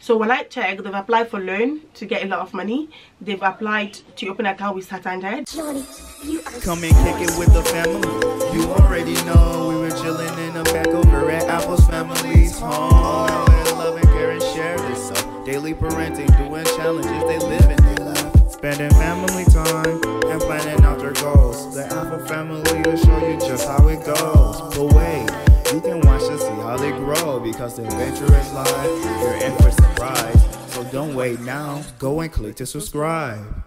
So when I checked, they've applied for loan to get a lot of money. They've applied to open an account with Santander. Come and kick it with the family. You already know we were chilling in the back over at Afos family's home. Love and care and share this. So daily parenting, doing challenges, they live and they laugh. Spending family time and planning out their goals. The Afo family will show you just how it goes. But wait, you can watch to see how they grow, because the adventure is live. You're in for surprise. So don't wait now. Go and click to subscribe.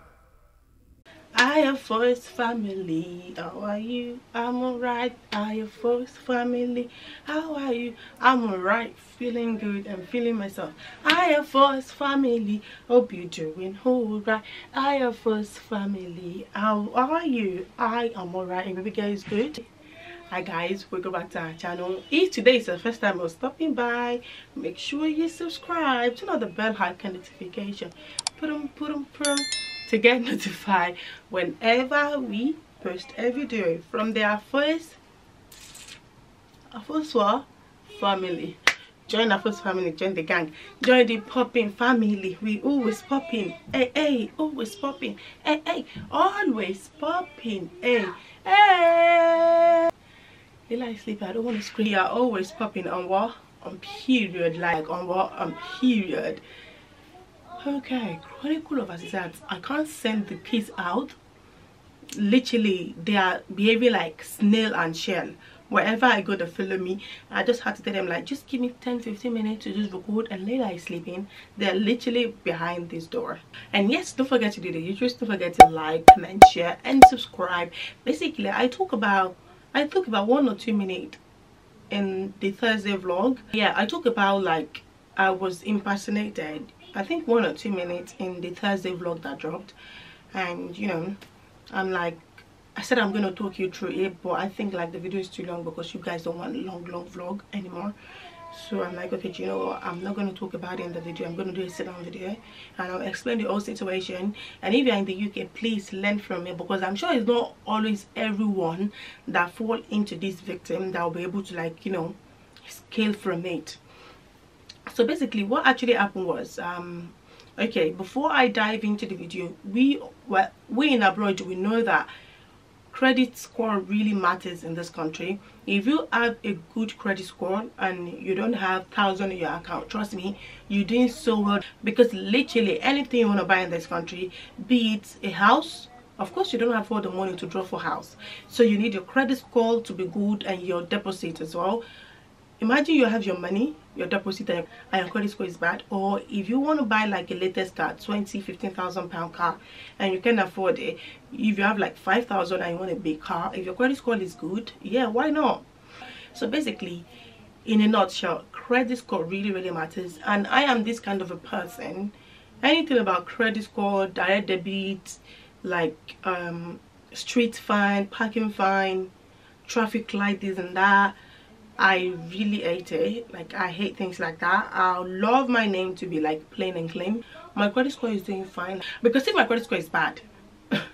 Afos family, how are you? I'm alright. Afos family, how are you? I'm alright, feeling good and feeling myself. Afos family, hope you're doing alright. Afos family, how are you? I am alright, and baby girl is good. Hi guys, welcome back to our channel. If today is the first time you're stopping by, make sure you subscribe, turn on the bell icon notification, put them to get notified whenever we post a video from their Afos family. Join Afos family, join the gang, join the popping family. We always popping, hey, always popping, hey, always popping, hey. I sleep, I don't want to scream. We are always popping on what? On period, like on what? On period. Okay, chronicle of assistance. I can't send the kids out. Literally, they are behaving like snail and shell. Wherever I go, they follow me. I just had to tell them, like, just give me 10-15 minutes to just record, and later I sleep in. They're literally behind this door. And yes, don't forget to do the usual. Don't forget to like, comment, share, and subscribe. Basically, I talk about 1 or 2 minutes in the Thursday vlog. Yeah, I talk about like I was impersonated. I think 1 or 2 minutes in the Thursday vlog that dropped, and you know, I'm like, I said I'm gonna talk you through it, but I think like the video is too long because you guys don't want a long vlog anymore. So I'm like, okay, do you know what, I'm not going to talk about it in the video. I'm going to do a sit down video and I'll explain the whole situation. And if you're in the UK, please learn from me, because I'm sure it's not always everyone that fall into this victim that will be able to, like, you know, scale from it. So basically what actually happened was, okay, before I dive into the video, we in abroad, we know that credit score really matters in this country. If you have a good credit score and you don't have 1,000 in your account, trust me, you're doing so well, because literally anything you want to buy in this country, be it a house, of course you don't have all the money to draw for house, so you need your credit score to be good and your deposit as well. Imagine you have your money, your deposit, and your credit score is bad. Or if you want to buy like a latest car, 15,000 pound car, and you can afford it, if you have like 5,000 and you want a big car, if your credit score is good, yeah, why not? So basically, in a nutshell, credit score really matters. And I am this kind of a person. Anything about credit score, direct debit, like street fine, parking fine, traffic light, this and that, I really hate it. Like, I hate things like that. I love my name to be like plain and clean. My credit score is doing fine, because if my credit score is bad,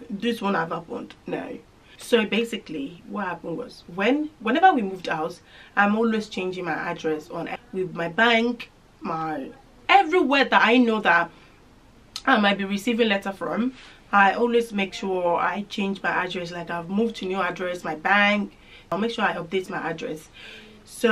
this won't have happened. No. So basically what happened was, whenever we moved house, I'm always changing my address on with my bank, my everywhere that I know that I might be receiving letter from. I always make sure I change my address. Like, I've moved to new address, my bank, I'll make sure I update my address. So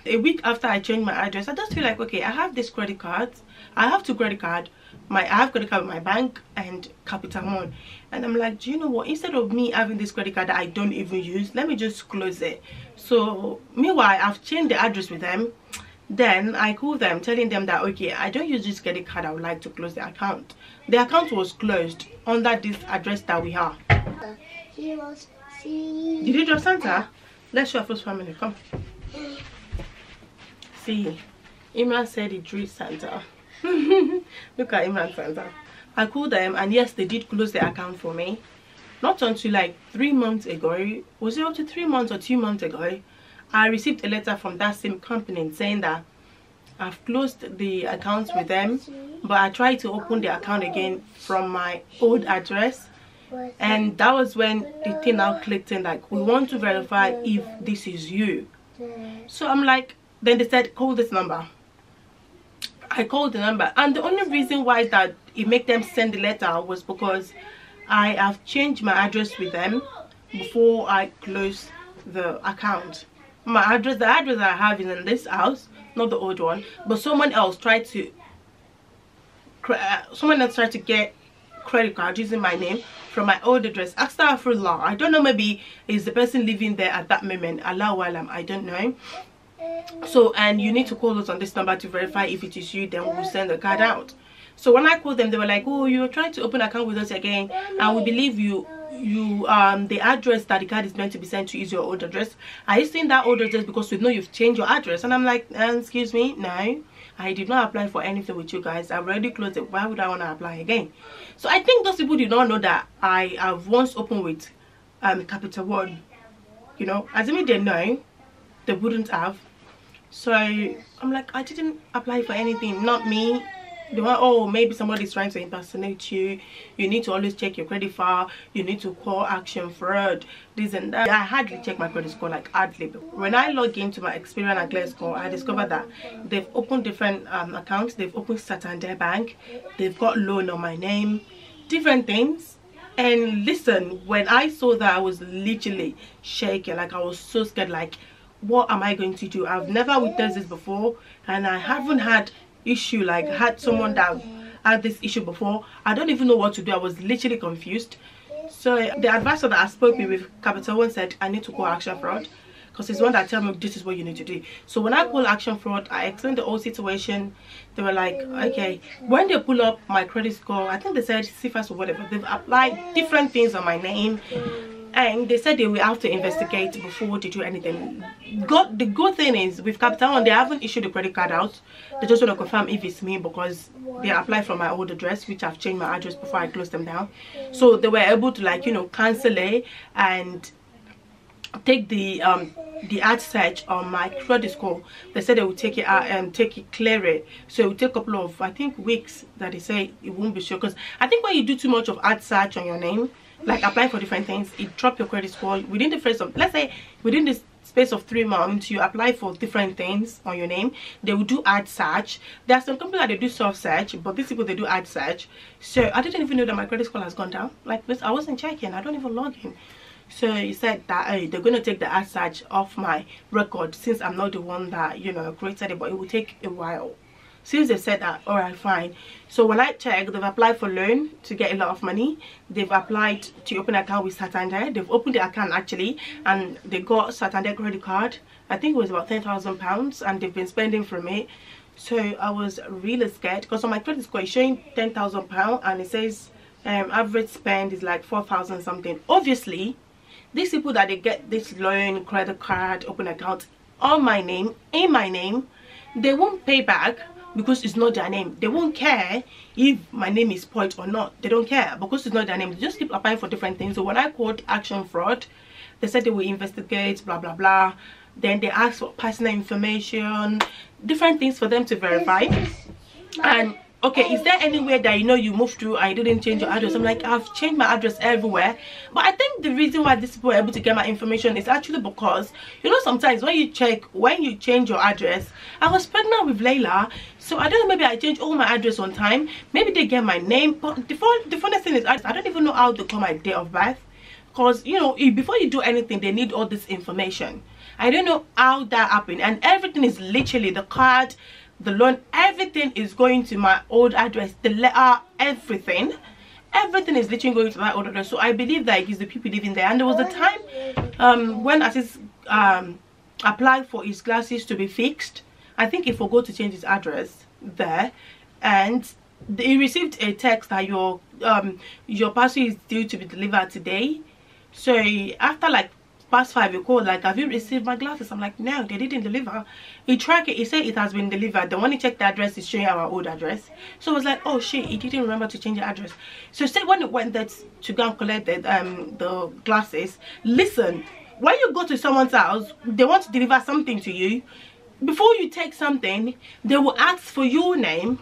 a week after I changed my address, I just feel like, okay, I have this credit card, I have 2 credit cards. I have credit card with my bank and Capital One, and I'm like, do you know what, instead of me having this credit card that I don't even use, let me just close it. So meanwhile, I've changed the address with them. Then I call them telling them that, okay, I don't use this credit card, I would like to close the account. The account was closed under this address that we have. Did you draw Santa? Let's show our first family. Come. See, Imran said he drew Santa. Look at Imran Santa. I called them, and yes, they did close the account for me. Not until like 3 months ago. Was it up to 3 months or 2 months ago? I received a letter from that same company saying that I've closed the accounts with them, but I tried to open the account again from my old address. And that was when the thing now clicked in, like, we want to verify if this is you. So I'm like, then they said, call this number. I called the number, and the only reason why that it made them send the letter was because I have changed my address with them before I close the account. My address, the address I have is in this house, not the old one, but someone else tried to get credit card using my name from my old address. Astaghfirullah. I don't know, maybe it's the person living there at that moment. Allahu Alam, I don't know. So, and you need to call us on this number to verify if it is you, then we'll send the card out. So when I called them, they were like, oh, you're trying to open an account with us again, and we believe the address that the card is meant to be sent to is your old address. Are you saying that old address because we know you've changed your address? And I'm like, excuse me, no, I did not apply for anything with you guys. I've already closed it. Why would I want to apply again? So I think those people did not know that I have once opened with Capital One. You know, assuming they know, they wouldn't have. So I'm like, I didn't apply for anything, not me. They were, oh, maybe somebody's trying to impersonate you. You need to always check your credit file. You need to call action fraud, this and that. I hardly check my credit score, like hardly. When I log into my Experian and 𝐥𝐤𝐤𝐞, I discovered that they've opened different accounts. They've opened Santander Bank. They've got loan on my name, different things. And listen, when I saw that, I was literally shaking. Like, I was so scared. Like, what am I going to do? I've never witnessed this before, and I haven't had issue, like had someone that had this issue before. I don't even know what to do. I was literally confused. So the advisor that I spoke with Capital One said I need to call action fraud, because it's one that tell me this is what you need to do. So when I call action fraud, I explained the whole situation. They were like, okay. When they pull up my credit score, I think they said CFAS or whatever, they've applied different things on my name, and they said they will have to investigate before they do anything. The good thing is with Capital One, they haven't issued the credit card out. They just want to confirm if it's me, because they applied from my old address, which I've changed my address before I closed them down. So they were able to, like, you know, cancel it and take the ad search on my credit score. They said they will take it out and clear it. So it will take a couple of, I think, weeks that they say it won't be sure, because I think when you do too much of ad search on your name, like apply for different things, it drop your credit score within the first of, let's say within this space of 3 months, you apply for different things on your name. They will do ad search. There are some companies that they do soft search, but these people, they do ad search. So I didn't even know that my credit score has gone down. Like this, I wasn't checking. I don't even log in. So he said that they're going to take the ad search off my record, since I'm not the one that, you know, created it, but it will take a while. Since they said that, alright, fine. So when I checked, they've applied for loan to get a lot of money. They've applied to open an account with Santander. They've opened the account actually, and they got Santander credit card. I think it was about £10,000, and they've been spending from it. So I was really scared, because on my credit score it's showing £10,000, and it says average spend is like 4,000 something. Obviously, these people that they get this loan, credit card, open account on my name, in my name, they won't pay back, because it's not their name. They won't care if my name is spoiled or not. They don't care, because it's not their name. They just keep applying for different things. So when I called action fraud, they said they will investigate, blah blah blah. Then they asked for personal information, different things for them to verify. And okay, is there anywhere that you know you moved to and you didn't change your address? I'm like, I've changed my address everywhere. But I think the reason why these people are able to get my information is actually because, you know, sometimes when you change your address, I was pregnant with Layla, so I don't know, maybe I changed all my address on time. Maybe they get my name. But the funny thing is, I don't even know how to call my date of birth, because, you know, before you do anything, they need all this information. I don't know how that happened, and everything is literally the card, the loan, everything is going to my old address, the letter, everything is literally going to my old address. So I believe that it is the people living there. And there was a time when Aziz applied for his glasses to be fixed. I think he forgot to change his address there, and he received a text that your parcel is due to be delivered today. So after like past 5, he called, like, have you received my glasses? I'm like, no, they didn't deliver. He tracked it, he said it has been delivered. Then when he checked the address, it's showing our old address. So I was like, oh shit, he didn't remember to change the address. So said when it went there to go and collect the glasses, listen, when you go to someone's house, they want to deliver something to you. Before you take something, they will ask for your name.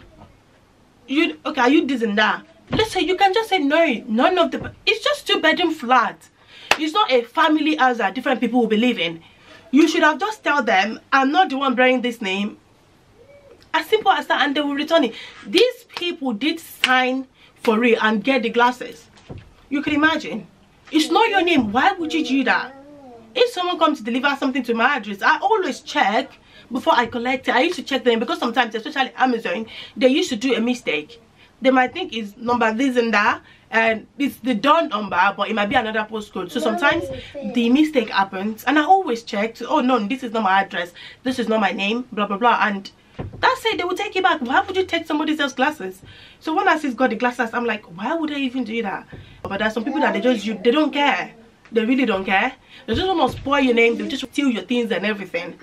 Okay, are you this and that? Listen, you can just say no, none of the, it's just 2-bedroom flat. It's not a family house that different people will be living. You should have just tell them, I'm not the one bearing this name. As simple as that, and they will return it. These people did sign for it and get the glasses. You can imagine. It's not your name. Why would you do that? If someone comes to deliver something to my address, I always check before I collect it. I used to check them because sometimes, especially Amazon, they used to do a mistake. They might think it's number this and that, and it's the done number, but it might be another postcode. So sometimes the mistake happens, and I always check. Oh no, this is not my address. This is not my name. Blah blah blah. And that's it. They will take it back. Why would you take somebody else's glasses? So when I see got the glasses, I'm like, why would I even do that? But there's some people that they don't care. They really don't care. They just want to spoil your name. They just steal your things and everything.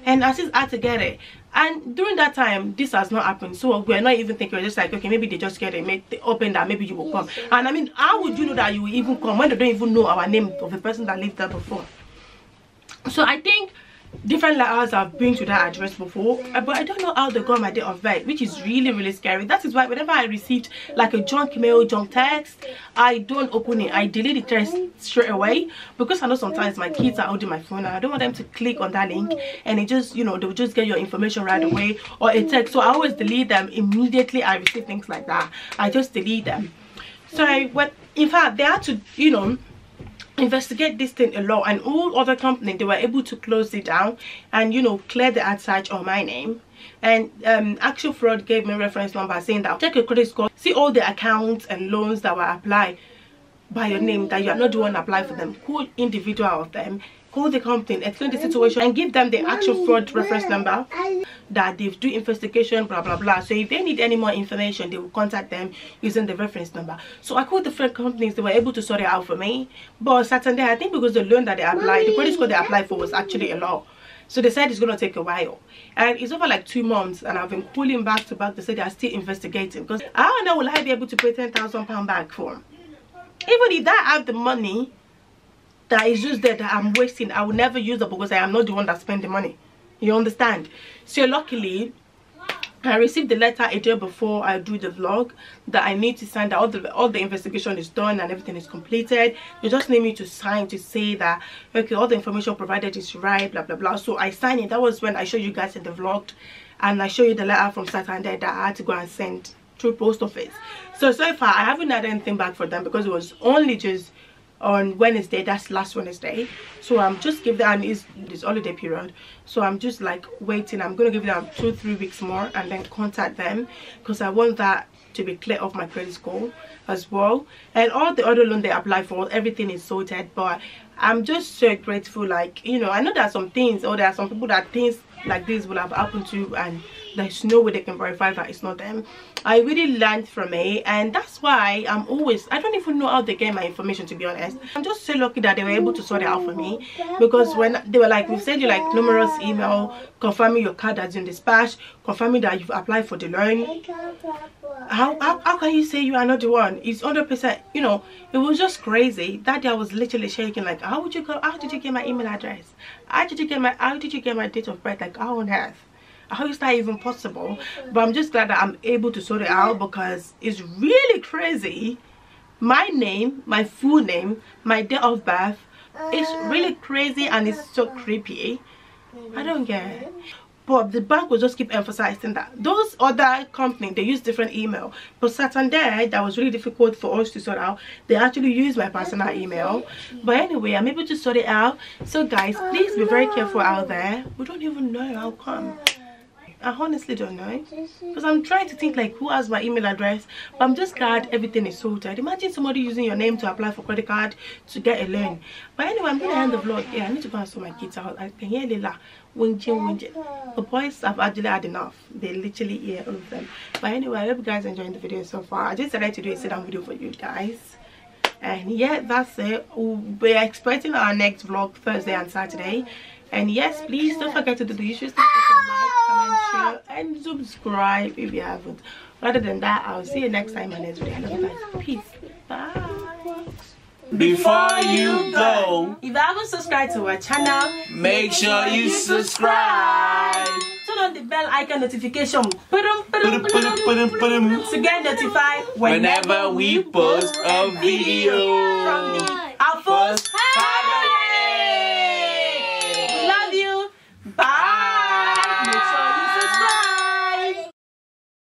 And I just had to get it. And during that time, this has not happened. So we're not even thinking. We're just like, okay, maybe they just get it. Maybe they open that. Maybe you will come. And I mean, how would you know that you will even come when they don't even know our name of the person that lived there before? So I think different letters have been to that address before, but I don't know how they got my date of birth, which is really scary. That is why whenever I received like a junk mail, junk text, I don't open it. I delete the text straight away, because I know sometimes my kids are holding my phone and I don't want them to click on that link and it just, you know, they will just get your information right away, or a text. So I always delete them immediately I receive things like that. I just delete them. So in fact, they had to, you know, investigate this thing a lot, and all other companies, they were able to close it down and, you know, clear the ad search on my name. And Actual Fraud gave me reference number saying that check your credit score, see all the accounts and loans that were applied by your name, that you are not the one apply for them. Call individual of them, call the company, explain the situation, and give them the Actual Fraud reference number that they do investigation, blah blah blah. So if they need any more information, they will contact them using the reference number. So I called different companies. They were able to sort it out for me. But Saturday, I think because the loan that they applied, the credit score they applied for was actually a lot, so they said it's going to take a while, and it's over like 2 months, and I've been calling back to back. They said they are still investigating, because I don't know, will I be able to pay £10,000 back for? Even if I have the money that is just there that I'm wasting, I will never use it, because I am not the one that spent the money. You understand? So luckily, I received the letter a day before I do the vlog that I need to sign, that all the investigation is done and everything is completed. You just need me to sign to say that, okay, all the information provided is right, blah blah blah. So I signed it. That was when I showed you guys in the vlog, and I showed you the letter from Saturday that I had to go and send through post office. So far I haven't had anything back for them, because it was only just on Wednesday, that's last Wednesday. So I'm just giving them, it's holiday period, so I'm just like waiting. I'm gonna give them 2-3 weeks more and then contact them, because I want that to be clear off my credit score as well. And all the other loan they apply for, everything is sorted. But I'm just so grateful, like, you know, I know there are some things, or there are some people that things like this will have happened to, and there's no way they can verify that it's not them. I really learned from it, and that's why I'm always, I don't even know how they get my information, to be honest. I'm just so lucky that they were able to sort it out for me, because when they were like, we've sent you like numerous email confirming your card has been dispatched, confirming that you've applied for the loan. How can you say you are not the one? It's 100%, you know. It was just crazy. That day I was literally shaking, like, how did you get my email address? How did you get my date of birth? Like, how on earth? How is that even possible? But I'm just glad that I'm able to sort it out, because it's really crazy. My name, my full name, my date of birth, it's really crazy, and it's so creepy. I don't get it. But the bank will just keep emphasizing that those other companies, they use different email, but Santander, that was really difficult for us to sort out, they actually use my personal email. But anyway, I'm able to sort it out. So guys, please be very careful out there. We don't even know how come. I honestly don't know, because I'm trying to think like who has my email address. But I'm just glad everything is sorted. Imagine somebody using your name to apply for credit card to get a loan. But anyway, I'm gonna end the vlog. Yeah, I need to go and sort my kids out. I can hear Lila 𝐤𝐨𝐤𝐤. The boys have actually had enough. They literally hear all of them. But anyway, I hope you guys enjoying the video so far. I just decided to do a sit down video for you guys. And yeah, that's it. We're expecting our next vlog Thursday and Saturday. And yes, please don't forget to do the usual stuff, like, comment, share, and subscribe if you haven't. Other than that, I'll see you next time in my next video. I love you guys. Peace. Bye. Before you go, if you haven't subscribed to our channel, make sure you subscribe. Turn on the bell icon notification to To get notified whenever we post a video from the Afos.